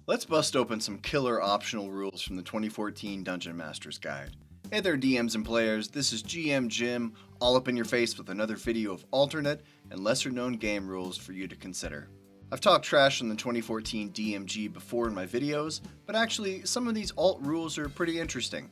Let's bust open some killer optional rules from the 2014 Dungeon Master's Guide. Hey there DMs and players, this is GM Jim, all up in your face with another video of alternate and lesser known game rules for you to consider. I've talked trash on the 2014 DMG before in my videos, but actually some of these alt rules are pretty interesting.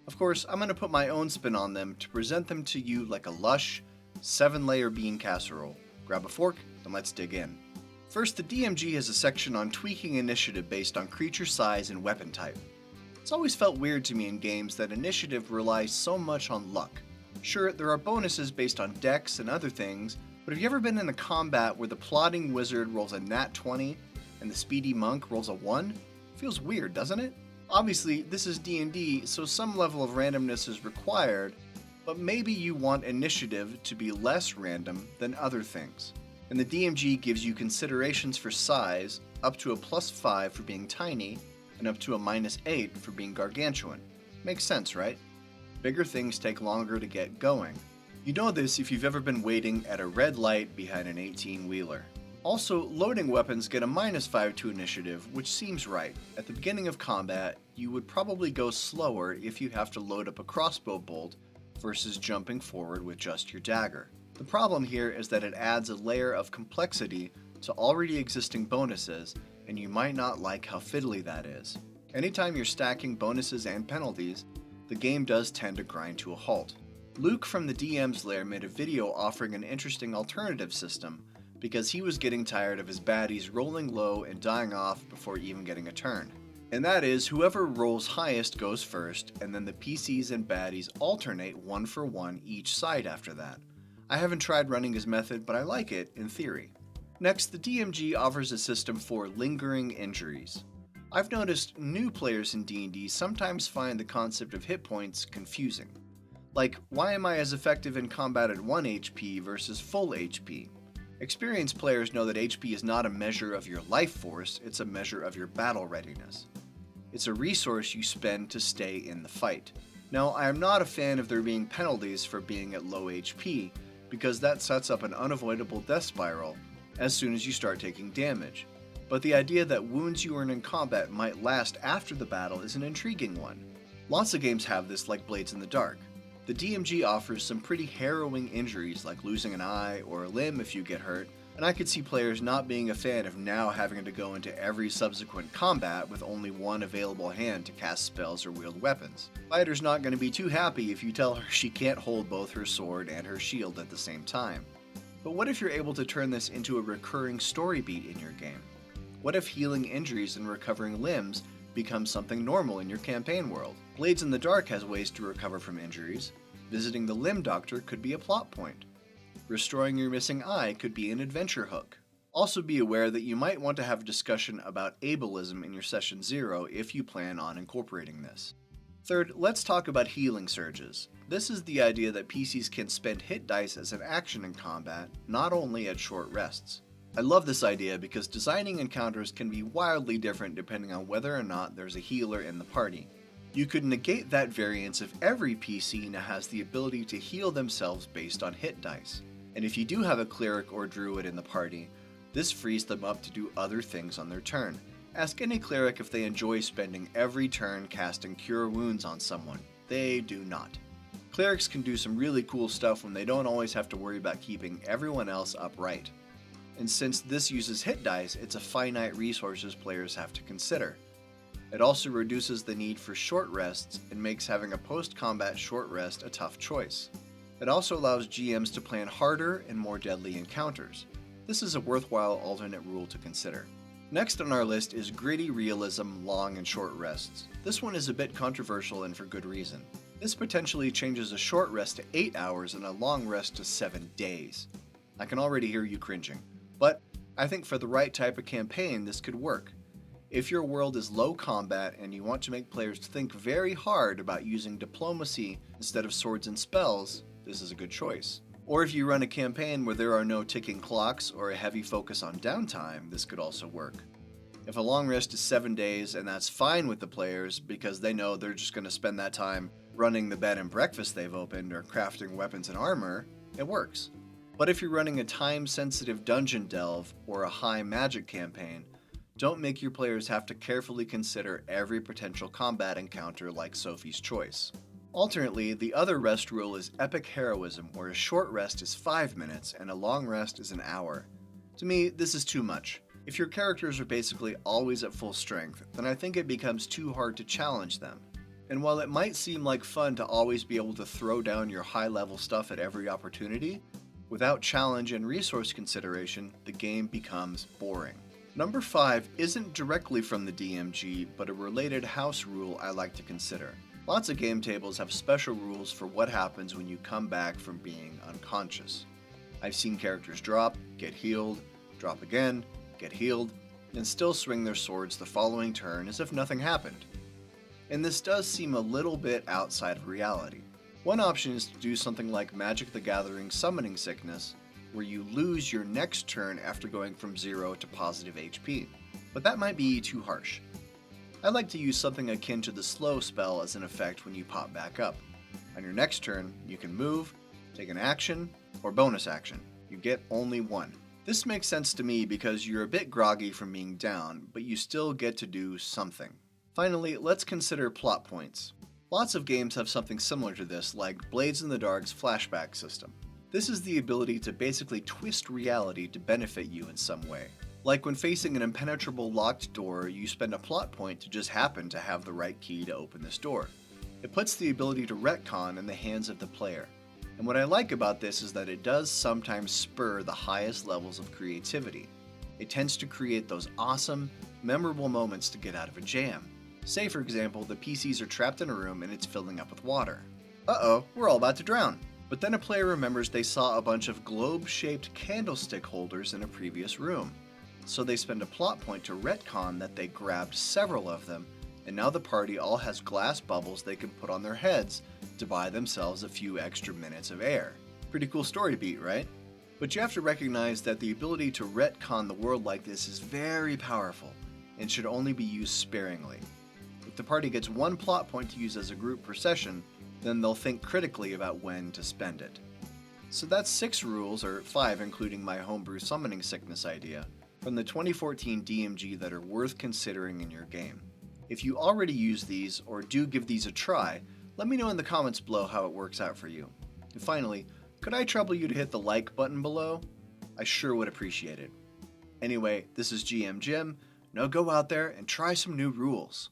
Of course, I'm going to put my own spin on them to present them to you like a lush, 7-layer bean casserole. Grab a fork and let's dig in. First, the DMG has a section on tweaking initiative based on creature size and weapon type. It's always felt weird to me in games that initiative relies so much on luck. Sure, there are bonuses based on dex and other things, but have you ever been in a combat where the plodding wizard rolls a nat 20 and the speedy monk rolls a 1? Feels weird, doesn't it? Obviously, this is D&D, so some level of randomness is required, but maybe you want initiative to be less random than other things. And the DMG gives you considerations for size, up to a +5 for being tiny, and up to a -8 for being gargantuan. Makes sense, right? Bigger things take longer to get going. You know this if you've ever been waiting at a red light behind an 18-wheeler. Also, loading weapons get a -5 to initiative, which seems right. At the beginning of combat, you would probably go slower if you have to load up a crossbow bolt versus jumping forward with just your dagger. The problem here is that it adds a layer of complexity to already existing bonuses, and you might not like how fiddly that is. Anytime you're stacking bonuses and penalties, the game does tend to grind to a halt. Luke from the DM's Lair made a video offering an interesting alternative system because he was getting tired of his baddies rolling low and dying off before even getting a turn. And that is, whoever rolls highest goes first, and then the PCs and baddies alternate 1 for 1 each side after that. I haven't tried running his method, but I like it in theory. Next, the DMG offers a system for lingering injuries. I've noticed new players in D&D sometimes find the concept of hit points confusing. Like, why am I as effective in combat at 1 HP versus full HP? Experienced players know that HP is not a measure of your life force, it's a measure of your battle readiness. It's a resource you spend to stay in the fight. Now, I am not a fan of there being penalties for being at low HP, because that sets up an unavoidable death spiral as soon as you start taking damage. But the idea that wounds you earn in combat might last after the battle is an intriguing one. Lots of games have this, like Blades in the Dark. The DMG offers some pretty harrowing injuries like losing an eye or a limb if you get hurt, and I could see players not being a fan of now having to go into every subsequent combat with only one available hand to cast spells or wield weapons. Fighter's not going to be too happy if you tell her she can't hold both her sword and her shield at the same time. But what if you're able to turn this into a recurring story beat in your game? What if healing injuries and recovering limbs becomes something normal in your campaign world? Blades in the Dark has ways to recover from injuries. Visiting the limb doctor could be a plot point. Restoring your missing eye could be an adventure hook. Also be aware that you might want to have a discussion about ableism in your session 0 if you plan on incorporating this. Third, let's talk about healing surges. This is the idea that PCs can spend hit dice as an action in combat, not only at short rests. I love this idea because designing encounters can be wildly different depending on whether or not there's a healer in the party. You could negate that variance if every PC now has the ability to heal themselves based on hit dice. And if you do have a cleric or druid in the party, this frees them up to do other things on their turn. Ask any cleric if they enjoy spending every turn casting Cure Wounds on someone. They do not. Clerics can do some really cool stuff when they don't always have to worry about keeping everyone else upright. And since this uses hit dice, it's a finite resources players have to consider. It also reduces the need for short rests and makes having a post-combat short rest a tough choice. It also allows GMs to plan harder and more deadly encounters. This is a worthwhile alternate rule to consider. Next on our list is gritty realism, long and short rests. This one is a bit controversial and for good reason. This potentially changes a short rest to 8 hours and a long rest to 7 days. I can already hear you cringing, but I think for the right type of campaign this could work. If your world is low combat and you want to make players think very hard about using diplomacy instead of swords and spells, this is a good choice. Or if you run a campaign where there are no ticking clocks or a heavy focus on downtime, this could also work. If a long rest is 7 days and that's fine with the players because they know they're just going to spend that time running the bed and breakfast they've opened or crafting weapons and armor, it works. But if you're running a time-sensitive dungeon delve or a high magic campaign, Don't make your players have to carefully consider every potential combat encounter like Sophie's Choice. Alternately, the other rest rule is epic heroism, where a short rest is 5 minutes and a long rest is an hour. To me, this is too much. If your characters are basically always at full strength, then I think it becomes too hard to challenge them. And while it might seem like fun to always be able to throw down your high-level stuff at every opportunity, without challenge and resource consideration, the game becomes boring. Number 5 isn't directly from the DMG, but a related house rule I like to consider. Lots of game tables have special rules for what happens when you come back from being unconscious. I've seen characters drop, get healed, drop again, get healed, and still swing their swords the following turn as if nothing happened. And this does seem a little bit outside of reality. One option is to do something like Magic the Gathering Summoning Sickness, where you lose your next turn after going from 0 to positive HP. But that might be too harsh. I like to use something akin to the slow spell as an effect when you pop back up. On your next turn, you can move, take an action, or bonus action. You get only one. This makes sense to me because you're a bit groggy from being down, but you still get to do something. Finally, let's consider plot points. Lots of games have something similar to this, like Blades in the Dark's flashback system. This is the ability to basically twist reality to benefit you in some way. Like when facing an impenetrable locked door, you spend a plot point to just happen to have the right key to open this door. It puts the ability to retcon in the hands of the player. And what I like about this is that it does sometimes spur the highest levels of creativity. It tends to create those awesome, memorable moments to get out of a jam. Say for example, the PCs are trapped in a room and it's filling up with water. Uh-oh, we're all about to drown. But then a player remembers they saw a bunch of globe-shaped candlestick holders in a previous room. So they spend a plot point to retcon that they grabbed several of them, and now the party all has glass bubbles they can put on their heads to buy themselves a few extra minutes of air. Pretty cool story beat, right? But you have to recognize that the ability to retcon the world like this is very powerful, and should only be used sparingly. If the party gets one plot point to use as a group per session, then they'll think critically about when to spend it. So that's 6 rules, or 5 including my homebrew summoning sickness idea, from the 2014 DMG that are worth considering in your game. If you already use these, or do give these a try, let me know in the comments below how it works out for you. And finally, could I trouble you to hit the like button below? I sure would appreciate it. Anyway, this is GM Jim. Now go out there and try some new rules.